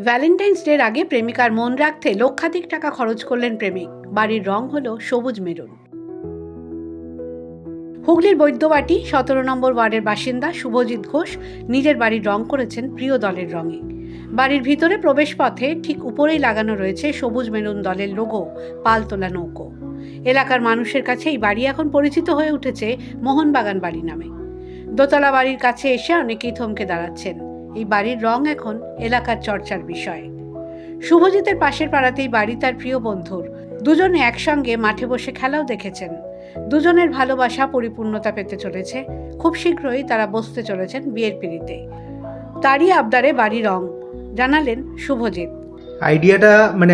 Valentine's ডের আগে প্রেমিকার মন রাখতে লক্ষাধিক টাকা খরচ করলেন প্রেমিক। বাড়ির রং হলো সবুজ মেরুন। হুগলির বৈদ্যবাটি 17 নম্বর ওয়ার্ডের বাসিন্দা শুভজিৎ ঘোষ নিজের বাড়ির রং করেছেন প্রিয় দলের রঙে। বাড়ির ভিতরে প্রবেশ পথে ঠিক উপরেই লাগানো রয়েছে সবুজ মেরুন দলের লোগো, পালতোলা নৌকো। এলাকার মানুষের কাছে এই বাড়ি এখন পরিচিত হয়ে উঠেছে মোহনবাগান বাড়ি নামে। দোতলা বাড়ির কাছে এসে অনেকেই থমকে দাঁড়াচ্ছেন। এই বাড়ির রং এখন এলাকার চর্চার বিষয়। শুভজিতের পাশের পাড়াতেই বাড়ি তার প্রিয় বন্ধুর। দুজনে একসঙ্গে মাঠে বসে খেলাও দেখেছেন। দুজনের ভালোবাসা পরিপূর্ণতা পেতে চলেছে। খুব শীঘ্রই তারা বসতে চলেছেন বিয়ের পিঁড়িতে। তারই আবদারে বাড়ি রং, জানালেন শুভজিৎ। আইডিয়াটা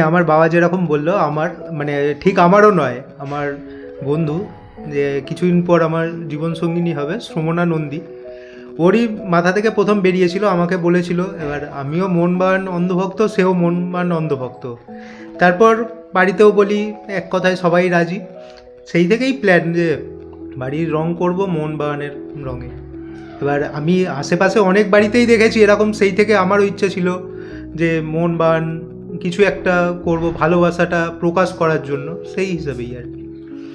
আমার বাবা যেরকম বললো, আমার ঠিক আমারও নয়, আমার বন্ধু যে কিছুদিন পর আমার জীবনসঙ্গিনী হবে, শ্রমণা নন্দী, ওরই মাথা থেকে প্রথম বেরিয়েছিল, আমাকে বলেছিল। এবার আমিও মোহনবাগান অন্ধভক্ত, সেও মোহনবাগান অন্ধভক্ত। তারপর বাড়িতেও বলি, এক কথায় সবাই রাজি। সেই থেকেই প্ল্যান যে বাড়ির রং করব মোহনবাগানের রঙে। এবার আমি আশেপাশে অনেক বাড়িতেই দেখেছি এরকম, সেই থেকে আমারও ইচ্ছে ছিল যে মোহনবাগান কিছু একটা করব, ভালোবাসাটা প্রকাশ করার জন্য, সেই হিসাবেই আর কি।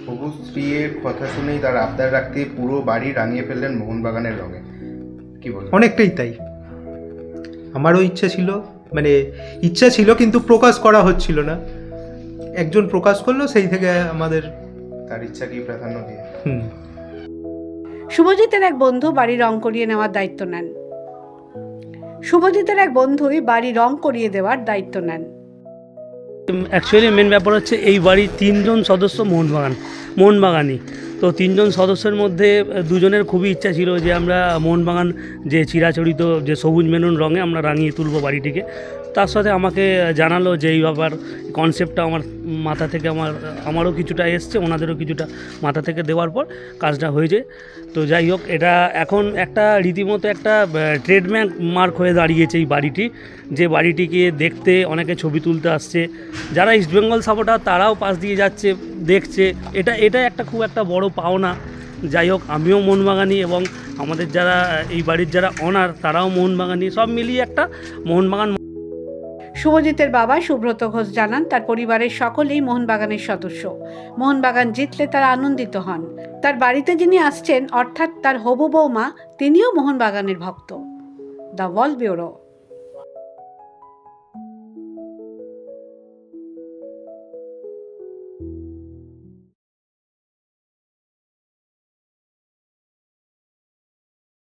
হবু স্ত্রীর কথা শুনেই তার আবদার রাখতে পুরো বাড়ি রাঙিয়ে ফেললেন মোহনবাগানের রঙে, কি বল? অনেকটাই তাই। আমারও ইচ্ছা ছিল কিন্তু প্রকাশ করা হচ্ছিল না। একজন প্রকাশ করলো, সেই থেকে আমাদের তার ইচ্ছাকেই প্রাধান্য দিয়ে। শুভজিতের এক বন্ধু বাড়ি রং করিয়ে নেওয়ার দায়িত্ব নেন। শুভজিতের এক বন্ধুই বাড়ি রং করিয়ে দেওয়ার দায়িত্ব নেন। অ্যাকচুয়ালি মেন ব্যাপার হচ্ছে এই বাড়ির 3 জন সদস্য মোহনবাগানি। তো 3 জন সদস্যের মধ্যে 2 জনের খুবই ইচ্ছা ছিল যে আমরা মোহনবাগান যে চিরাচরিত যে সবুজ মেরুন রঙে আমরা রাঙিয়ে তুলব বাড়িটিকে। তার সাথে আমাকে জানালো যে এই ব্যাপার কনসেপ্টটা আমার মাথা থেকে আমারও কিছুটা এসছে, ওনাদেরও কিছুটা মাথা থেকে দেওয়ার পর কাজটা হয়েছে। তো যাই হোক, এটা এখন একটা রীতিমতো একটা ট্রেডমার্ক হয়ে দাঁড়িয়েছে এই বাড়িটি, যে বাড়িটিকে দেখতে অনেকে ছবি তুলতে আসছে। যারা ইস্টবেঙ্গল সাপোর্টার তারাও পাশ দিয়ে যাচ্ছে, দেখছে। এটা একটা খুব একটা বড় পাওনা। যাই হোক, আমিও মোহনবাগানি এবং আমাদের যারা এই বাড়ির যারা অনার তারাও মোহনবাগানি, সব মিলিয়ে একটা মোহনবাগান। শুভজিতের বাবা সুব্রত ঘোষ জানান, তার পরিবারের সকলেই মোহনবাগানের সদস্য। মোহনবাগান জিতলে তারা আনন্দিত হন। তার বাড়িতে যিনি আসছেন, অর্থাৎ তার হবু বৌমা, তিনিও মোহনবাগানের ভক্ত। The world bureau.